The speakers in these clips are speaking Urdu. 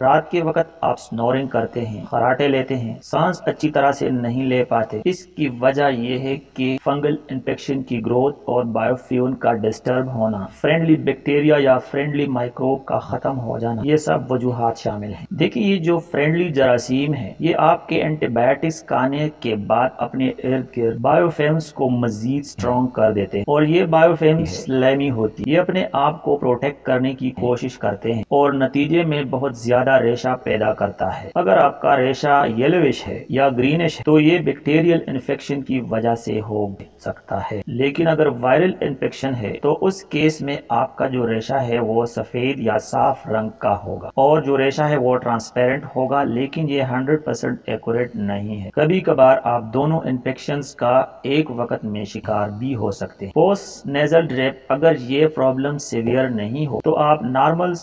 رات کے وقت آپ سنورنگ کرتے ہیں، خراٹے لیتے ہیں، سانس اچھی طرح سے نہیں لے پاتے، اس کی وجہ یہ ہے کہ فنگل انفیکشن کی گروتھ اور بائیوفیول کا ڈسٹرب ہونا، فرینڈلی بیکٹیریا یا فرینڈلی مائکروب کا ختم ہو جانا، یہ سب وجوہات شامل ہیں۔ دیکھیں یہ جو فرینڈلی جراثیم ہے یہ آپ کے اینٹی بایوٹکس کھانے کے بعد اپنے ارد گرد بایوفیلمز کو مزید سٹرونگ کر دیتے ہیں، اور یہ بایوفیلمز سلیمی ہوتی، یہ اپنے آپ کو پروٹیکٹ کرنے کی کوشش کرتے ہیں اور نتیجے میں بہت زیادہ ریشہ پیدا کرتا ہے۔ اگر آپ کا ریشہ یلوش ہے یا گرینش ہے تو یہ بیکٹیریل انفیکشن کی وجہ سے ہو سکتا ہے، لیکن اگر وائرل انفیکشن ہے تو اس کیس میں آپ کا جو ریشہ ہے وہ سفید یا صاف رنگ کا ہوگا، اور جو ریشہ ہے وہ ٹرانسپیرنٹ ہوگا، لیکن یہ 100% ایکوریٹ نہیں ہے۔ کبھی کبھار آپ دونوں انفیکشنز کا ایک وقت میں شکار بھی ہو سکتے ہیں۔ پوسٹ نیزل ڈریپ، اگر یہ پرابلم سیویئر نہیں ہو تو آپ نارمل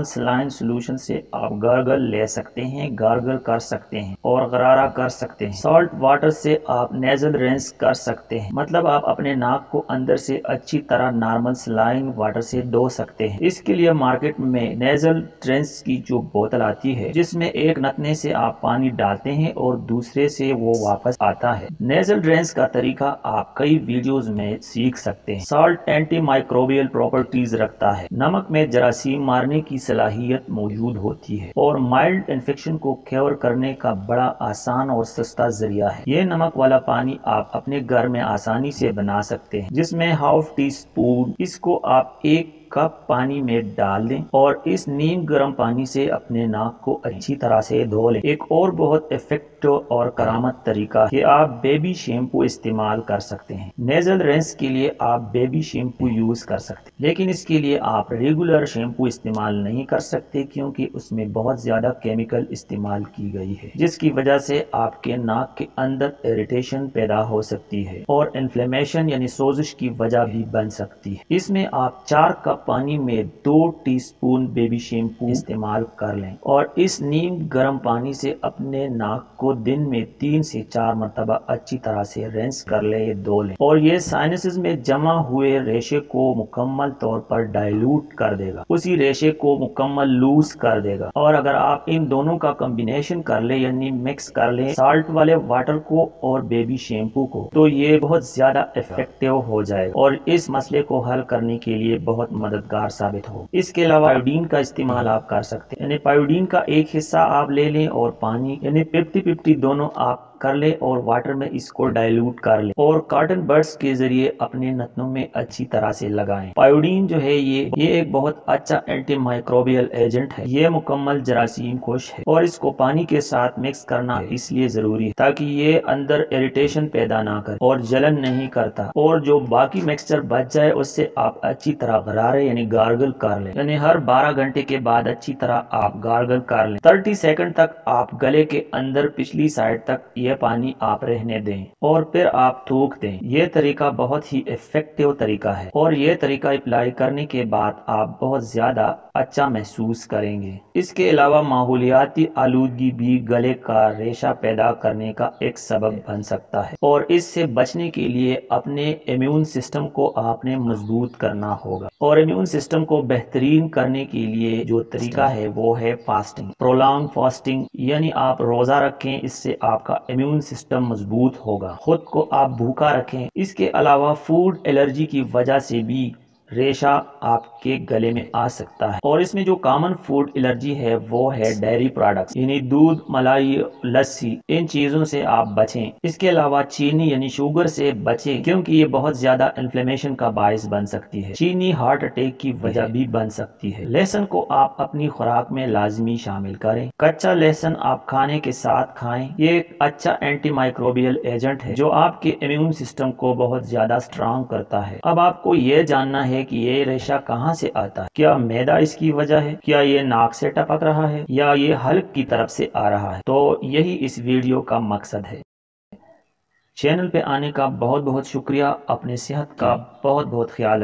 سلائن سولوشن سے آپ گارگل لے سکتے ہیں، گارگل کر سکتے ہیں اور غرارہ کر سکتے ہیں۔ سالٹ واٹر سے آپ نیزل رینس کر سکتے ہیں، مطلب آپ اپنے ناک کو اندر سے اچھی طرح نارمل سلائن واٹر سے دھو سکتے ہیں۔ اس کے لیے مارکیٹ میں نیزل رینس کی جو بوتل آتی ہے جس میں ایک نتنے سے آپ پانی ڈالتے ہیں اور دوسرے سے وہ واپس آتا ہے۔ نیزل رینس کا طریقہ آپ کئی ویڈیوز میں سیکھ سکتے ہیں۔ سالٹ اینٹی مائکروبیل پراپرٹیز رکھتا ہے، نمک میں جراثیم مارنے کی صلاحیت موجود ہوتی ہے اور مائلڈ انفیکشن کو کیور کرنے کا بڑا آسان اور سستا ذریعہ ہے۔ یہ نمک والا پانی آپ اپنے گھر میں آسانی سے بنا سکتے ہیں، جس میں ½ ٹی اسپون، اس کو آپ 1 کپ پانی میں ڈال دیں اور اس نیم گرم پانی سے اپنے ناک کو اچھی طرح سے دھو لیں۔ ایک اور بہت ایفیکٹو اور کرامت طریقہ کہ آپ بیبی شیمپو استعمال کر سکتے ہیں۔ نیزل رینس کے لیے آپ بیبی شیمپو یوز کر سکتے ہیں، لیکن اس کے لیے آپ ریگولر شیمپو استعمال نہیں کر سکتے کیونکہ اس میں بہت زیادہ کیمیکل استعمال کی گئی ہے، جس کی وجہ سے آپ کے ناک کے اندر اریٹیشن پیدا ہو سکتی ہے اور انفلیمیشن یعنی سوزش کی وجہ بھی بن سکتی ہے۔ اس میں آپ 4 کپ پانی میں 2 ٹی اسپون بیبی شیمپو استعمال کر لیں اور اس نیم گرم پانی سے اپنے ناک کو دن میں 3 سے 4 مرتبہ اچھی طرح سے رینس کر لیں، دھو لیں، اور یہ سائنسز میں جمع ہوئے ریشے کو مکمل طور پر ڈائلوٹ کر دے گا، اسی ریشے کو مکمل لوز کر دے گا۔ اور اگر آپ ان دونوں کا کمبینیشن کر لیں یعنی مکس کر لیں سالٹ والے واٹر کو اور بیبی شیمپو کو، تو یہ بہت زیادہ افیکٹو ہو جائے گا اور اس مسئلے کو حل کرنے کے لیے بہت مددگار ثابت ہو۔ اس کے علاوہ آیوڈین کا استعمال آپ کر سکتے ہیں، یعنی آیوڈین کا ایک حصہ آپ لے لیں اور پانی یعنی 50-50 دونوں آپ کر لیں اور واٹر میں اس کو ڈائلوٹ کر لیں اور کاٹن برڈز کے ذریعے اپنے نتنوں میں اچھی طرح سے لگائیں۔ آیوڈین جو ہے یہ ایک بہت اچھا اینٹی مائکروبیل ایجنٹ ہے، یہ مکمل جراثیم کش ہے اور اس کو پانی کے ساتھ مکس کرنا اس لیے ضروری ہے تاکہ یہ اندر اریٹیشن پیدا نہ کرے اور جلن نہیں کرتا، اور جو باقی مکسچر بچ جائے اس سے آپ اچھی طرح غرارے یعنی گارگل کر لیں، یعنی ہر 12 گھنٹے کے بعد اچھی طرح آپ گارگل کر لیں۔ 30 سیکنڈ تک آپ گلے کے اندر پچھلی سائڈ تک یہ پانی آپ رہنے دیں اور پھر آپ تھوک دیں۔ یہ طریقہ بہت ہی ایفیکٹو طریقہ ہے اور یہ طریقہ اپلائی کرنے کے بعد آپ بہت زیادہ اچھا محسوس کریں گے۔ اس کے علاوہ ماحولیاتی آلودگی بھی گلے کا ریشہ پیدا کرنے کا ایک سبب بن سکتا ہے اور اس سے بچنے کے لیے اپنے امیون سسٹم کو آپ نے مضبوط کرنا ہوگا، اور امیون سسٹم کو بہترین کرنے کے لیے جو طریقہ ہے وہ ہے فاسٹنگ، پرولانگ فاسٹنگ، یعنی آپ روزہ رکھیں، اس سے آپ کا امیون سسٹم مضبوط ہوگا۔ خود کو آپ بھوکا رکھیں۔ اس کے علاوہ فوڈ الرجی کی وجہ سے بھی ریشہ آپ کے گلے میں آ سکتا ہے، اور اس میں جو کامن فوڈ الرجی ہے وہ ہے ڈیری پروڈکٹس یعنی دودھ، ملائی، لسی، ان چیزوں سے آپ بچیں۔ اس کے علاوہ چینی یعنی شوگر سے بچیں کیونکہ یہ بہت زیادہ انفلیمیشن کا باعث بن سکتی ہے۔ چینی ہارٹ اٹیک کی وجہ بھی بن سکتی ہے۔ لہسن کو آپ اپنی خوراک میں لازمی شامل کریں، کچا لہسن آپ کھانے کے ساتھ کھائیں، یہ ایک اچھا اینٹی مائکروبیل ایجنٹ ہے جو آپ کے امیون سسٹم کو بہت زیادہ سٹرونگ کرتا ہے۔ اب آپ کو یہ جاننا ہے کہ یہ ریشہ کہاں سے آتا ہے، کیا معدہ اس کی وجہ ہے، کیا یہ ناک سے ٹپک رہا ہے یا یہ حلق کی طرف سے آ رہا ہے، تو یہی اس ویڈیو کا مقصد ہے۔ چینل پہ آنے کا بہت بہت شکریہ، اپنے صحت کا بہت بہت خیال رکھیں۔